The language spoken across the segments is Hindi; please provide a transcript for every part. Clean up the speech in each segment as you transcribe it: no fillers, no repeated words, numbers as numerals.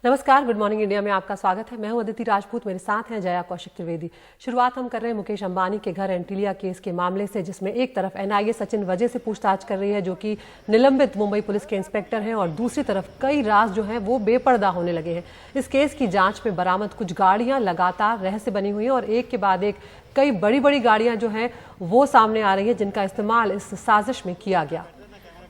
नमस्कार, गुड मॉर्निंग इंडिया में आपका स्वागत है। मैं हूं अदिति राजपूत, मेरे साथ हैं जया कौशिक त्रिवेदी। शुरुआत हम कर रहे हैं मुकेश अंबानी के घर एंटीलिया केस के मामले से, जिसमें एक तरफ एनआईए सचिन वजह से पूछताछ कर रही है, जो कि निलंबित मुंबई पुलिस के इंस्पेक्टर हैं, और दूसरी तरफ कई राज जो हैं वो बेपर्दा होने लगे हैं। इस केस की जांच में बरामद कुछ गाड़ियां लगातार रहस्य बनी हुई हैं और एक के बाद एक कई बड़ी बड़ी गाड़ियां जो हैं वो सामने आ रही हैं, जिनका इस्तेमाल इस साजिश में किया गया।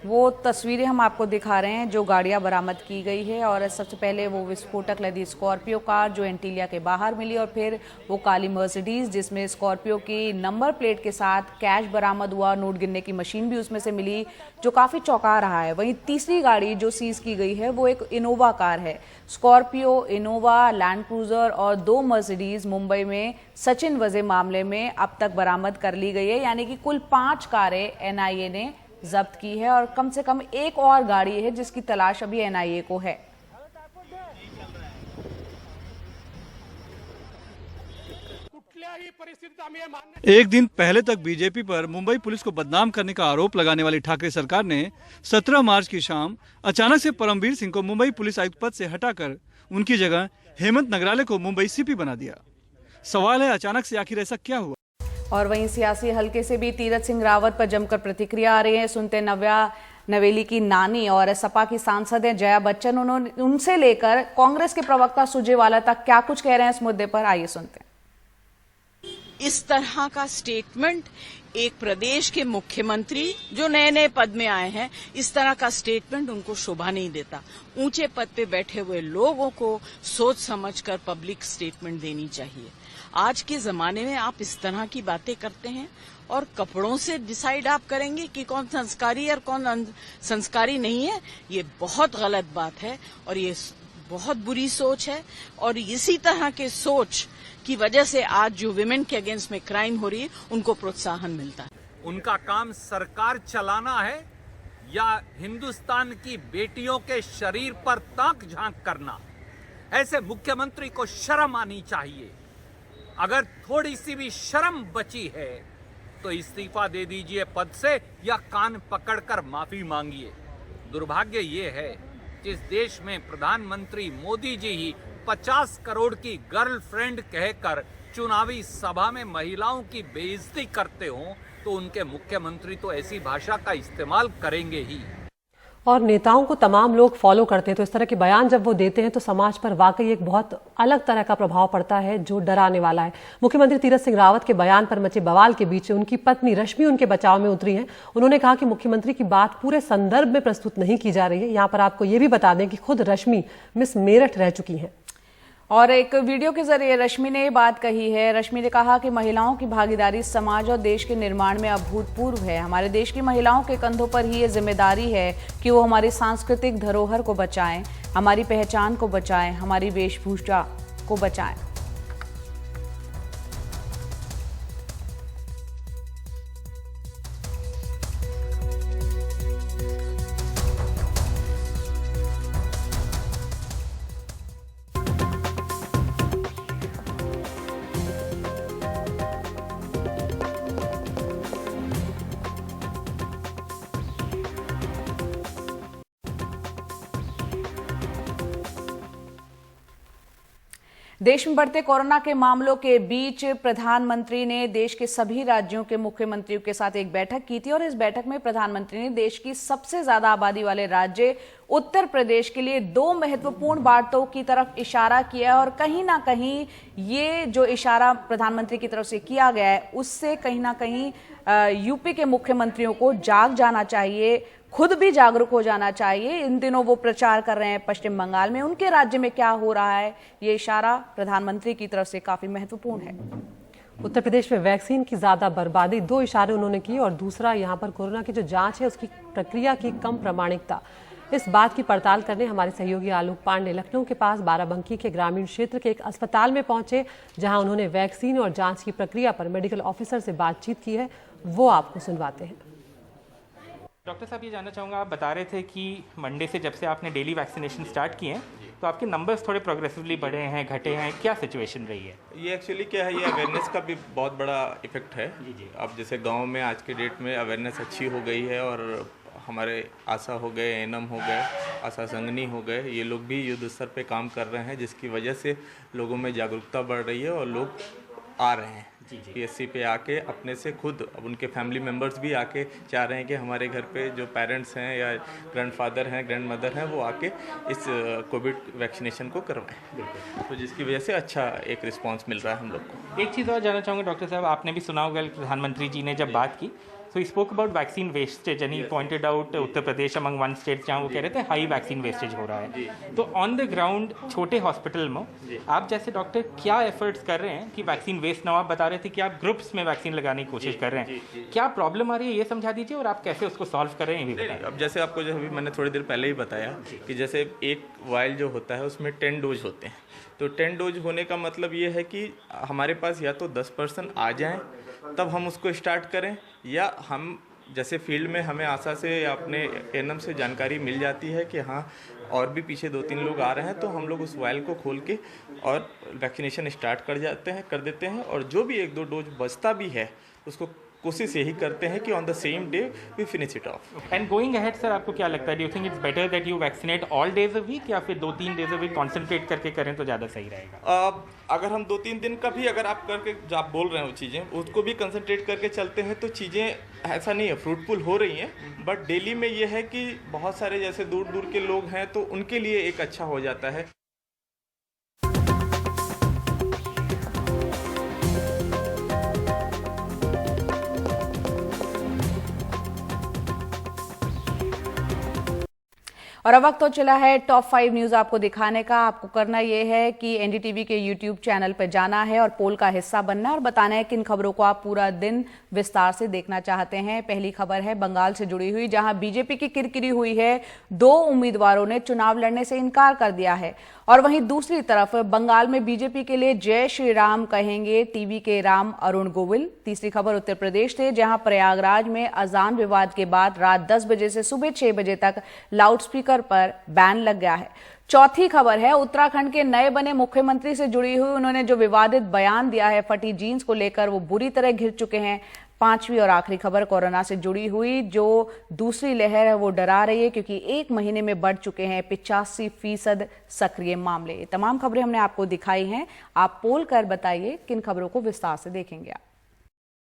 वो तस्वीरें हम आपको दिखा रहे हैं जो गाड़ियां बरामद की गई है। और सबसे पहले वो विस्फोटक लदी स्कॉर्पियो कार जो एंटीलिया के बाहर मिली, और फिर वो काली मर्सिडीज जिसमें स्कॉर्पियो की नंबर प्लेट के साथ कैश बरामद हुआ। नोट गिनने की मशीन भी उसमें से मिली, जो काफ़ी चौंका रहा है। वहीं तीसरी गाड़ी जो सीज की गई है वो एक इनोवा कार है। स्कॉर्पियो, इनोवा, लैंड क्रूजर और 2 मर्सिडीज मुंबई में सचिन वजह मामले में अब तक बरामद कर ली गई है। यानी कि कुल 5 कारें एनआईए ने जब्त की है और कम से कम एक और गाड़ी है जिसकी तलाश अभी एनआईए को है। एक दिन पहले तक बीजेपी पर मुंबई पुलिस को बदनाम करने का आरोप लगाने वाली ठाकरे सरकार ने 17 मार्च की शाम अचानक से परमवीर सिंह को मुंबई पुलिस आयुक्त पद से हटाकर उनकी जगह हेमंत नगराले को मुंबई सीपी बना दिया। सवाल है, अचानक से आखिर ऐसा क्या हुआ? और वहीं सियासी हलके से भी तीरथ सिंह रावत पर जमकर प्रतिक्रिया आ रही है। सुनते नव्या नवेली की नानी और सपा की सांसद है जया बच्चन, उनसे लेकर कांग्रेस के प्रवक्ता सुरजेवाला तक क्या कुछ कह रहे हैं इस मुद्दे पर, आइए सुनते हैं। इस तरह का स्टेटमेंट एक प्रदेश के मुख्यमंत्री जो नए नए पद में आए हैं, इस तरह का स्टेटमेंट उनको शोभा नहीं देता। ऊंचे पद पे बैठे हुए लोगों को सोच समझकर पब्लिक स्टेटमेंट देनी चाहिए। आज के जमाने में आप इस तरह की बातें करते हैं और कपड़ों से डिसाइड आप करेंगे कि कौन संस्कारी और कौन संस्कारी नहीं है। ये बहुत गलत बात है और ये बहुत बुरी सोच है। और इसी तरह के सोच की वजह से आज जो विमेन के अगेंस्ट में क्राइम हो रही है उनको प्रोत्साहन मिलता है। उनका काम सरकार चलाना है या हिंदुस्तान की बेटियों के शरीर पर ताक झांक करना? ऐसे मुख्यमंत्री को शर्म आनी चाहिए। अगर थोड़ी सी भी शर्म बची है तो इस्तीफा दे दीजिए पद से या कान पकड़कर माफी मांगिए। दुर्भाग्य ये है कि इस देश में प्रधानमंत्री मोदी जी ही 50 करोड़ की गर्लफ्रेंड कहकर चुनावी सभा में महिलाओं की बेइज्जती करते हों तो उनके मुख्यमंत्री तो ऐसी भाषा का इस्तेमाल करेंगे ही। और नेताओं को तमाम लोग फॉलो करते हैं, तो इस तरह के बयान जब वो देते हैं तो समाज पर वाकई एक बहुत अलग तरह का प्रभाव पड़ता है जो डराने वाला है। मुख्यमंत्री तीरथ सिंह रावत के बयान पर मचे बवाल के बीच उनकी पत्नी रश्मि उनके बचाव में उतरी हैं। उन्होंने कहा कि मुख्यमंत्री की बात पूरे संदर्भ में प्रस्तुत नहीं की जा रही है। यहाँ पर आपको ये भी बता दें कि खुद रश्मि मिस मेरठ रह चुकी हैं। और एक वीडियो के जरिए रश्मि ने ये बात कही है। रश्मि ने कहा कि महिलाओं की भागीदारी समाज और देश के निर्माण में अभूतपूर्व है। हमारे देश की महिलाओं के कंधों पर ही ये जिम्मेदारी है कि वो हमारी सांस्कृतिक धरोहर को बचाएं, हमारी पहचान को बचाएं, हमारी वेशभूषा को बचाएं। देश में बढ़ते कोरोना के मामलों के बीच प्रधानमंत्री ने देश के सभी राज्यों के मुख्यमंत्रियों के साथ एक बैठक की थी और इस बैठक में प्रधानमंत्री ने देश की सबसे ज्यादा आबादी वाले राज्य उत्तर प्रदेश के लिए 2 महत्वपूर्ण बातों की तरफ इशारा किया। और कहीं ना कहीं ये जो इशारा प्रधानमंत्री की तरफ से किया गया है उससे कहीं ना कहीं यूपी के मुख्यमंत्रियों को जाग जाना चाहिए, खुद भी जागरूक हो जाना चाहिए। इन दिनों वो प्रचार कर रहे हैं पश्चिम बंगाल में, उनके राज्य में क्या हो रहा है। ये इशारा प्रधानमंत्री की तरफ से काफी महत्वपूर्ण है। उत्तर प्रदेश में वैक्सीन की ज्यादा बर्बादी, 2 इशारे उन्होंने किए, और दूसरा यहाँ पर कोरोना की जो जांच है उसकी प्रक्रिया की कम प्रामाणिकता। इस बात की पड़ताल करने हमारे सहयोगी आलोक पांडे लखनऊ के पास बाराबंकी के ग्रामीण क्षेत्र के एक अस्पताल में पहुंचे, जहां उन्होंने वैक्सीन और जांच की प्रक्रिया पर मेडिकल ऑफिसर से बातचीत की है। वो आपको सुनवाते हैं। डॉक्टर साहब, ये जानना चाहूँगा, आप बता रहे थे कि मंडे से जब से आपने डेली वैक्सीनेशन स्टार्ट किए हैं तो आपके नंबर्स थोड़े प्रोग्रेसिवली बढ़े हैं, घटे हैं, क्या सिचुएशन रही है? ये एक्चुअली क्या है, ये अवेयरनेस का भी बहुत बड़ा इफेक्ट है। जी। अब जैसे गांव में आज के डेट में अवेयरनेस अच्छी हो गई है और हमारे आशा हो गए, एनम हो गए, आशा संगनी हो गए, ये लोग भी युद्ध स्तर पे काम कर रहे हैं, जिसकी वजह से लोगों में जागरूकता बढ़ रही है और लोग आ रहे हैं पीएससी पे आके अपने से खुद। अब उनके फैमिली मेम्बर्स भी आके चाह रहे हैं कि हमारे घर पे जो पेरेंट्स हैं या ग्रैंडफादर हैं, ग्रैंड मदर हैं, वो आके इस कोविड वैक्सीनेशन को करवाएं। तो जिसकी वजह से अच्छा एक रिस्पांस मिल रहा है हम लोग को। एक चीज़ और जानना चाहूँगा डॉक्टर साहब, आपने भी सुना होगा प्रधानमंत्री जी ने जब बात की, so he spoke about vaccine wastage and he pointed out Uttar Pradesh among one states जहाँ वो कह रहे थे हाई वैक्सीन वेस्टेज हो रहा है। तो ऑन द ग्राउंड छोटे हॉस्पिटल में आप जैसे डॉक्टर क्या एफर्ट्स कर रहे हैं कि वैक्सीन वेस्ट ना हो? आप बता रहे थे कि आप ग्रुप्स में वैक्सीन लगाने की कोशिश कर रहे हैं, क्या प्रॉब्लम आ रही है ये समझा दीजिए और आप कैसे उसको सॉल्व कर रहे हैं ये भी बताइए। अब जैसे आपको जो अभी मैंने थोड़ी देर पहले ही बताया कि जैसे एक वायल जो होता है उसमें 10 डोज होते हैं, तो 10 डोज होने का मतलब ये है कि हमारे पास या तो 10% आ जाएं तब हम उसको स्टार्ट करें, या हम जैसे फील्ड में हमें आशा से या अपने एनएम से जानकारी मिल जाती है कि हाँ और भी पीछे 2-3 लोग आ रहे हैं, तो हम लोग उस वायल को खोल के और वैक्सीनेशन स्टार्ट कर देते हैं और जो भी 1-2 डोज बचता भी है उसको कोशिश यही करते हैं कि on the same day we finish it off. And going ahead sir, आपको क्या लगता है, do you think it's better that you vaccinate all days a week या फिर 2-3 डेज अ वीक कॉन्सेंट्रेट करके करें तो ज़्यादा सही रहेगा? अगर हम 2-3 दिन का भी अगर आप करके जो आप बोल रहे हैं वो चीज़ें उसको भी कंसंट्रेट करके चलते हैं तो चीज़ें ऐसा नहीं है, फ्रूटफुल हो रही हैं। बट डेली में ये है कि बहुत सारे जैसे दूर दूर के लोग हैं तो उनके लिए एक अच्छा हो जाता है। और अब वक्त तो चला है टॉप 5 न्यूज आपको दिखाने का। आपको करना यह है कि एनडीटीवी के यूट्यूब चैनल पर जाना है और पोल का हिस्सा बनना है और बताना है किन खबरों को आप पूरा दिन विस्तार से देखना चाहते हैं। पहली खबर है बंगाल से जुड़ी हुई, जहां बीजेपी की किरकिरी हुई है। 2 उम्मीदवारों ने चुनाव लड़ने से इनकार कर दिया है और वहीं दूसरी तरफ बंगाल में बीजेपी के लिए जय श्री राम कहेंगे टीवी के राम अरुण गोविल। तीसरी खबर उत्तर प्रदेश से, जहां प्रयागराज में अजान विवाद के बाद रात 10 बजे से सुबह 6 बजे तक लाउडस्पीकर पर बैन लग गया है। चौथी खबर है उत्तराखंड के नए बने मुख्यमंत्री से जुड़ी हुई। उन्होंने जो विवादित बयान दिया है फटी जीन्स को लेकर, वो बुरी तरह घिर चुके हैं। पांचवी और आखिरी खबर कोरोना से जुड़ी हुई, जो दूसरी लहर है वो डरा रही है क्योंकि 1 महीने में बढ़ चुके हैं 85% सक्रिय मामले। ये तमाम खबरें हमने आपको दिखाई हैं। आप पोल कर बताइए किन खबरों को विस्तार से देखेंगे आप।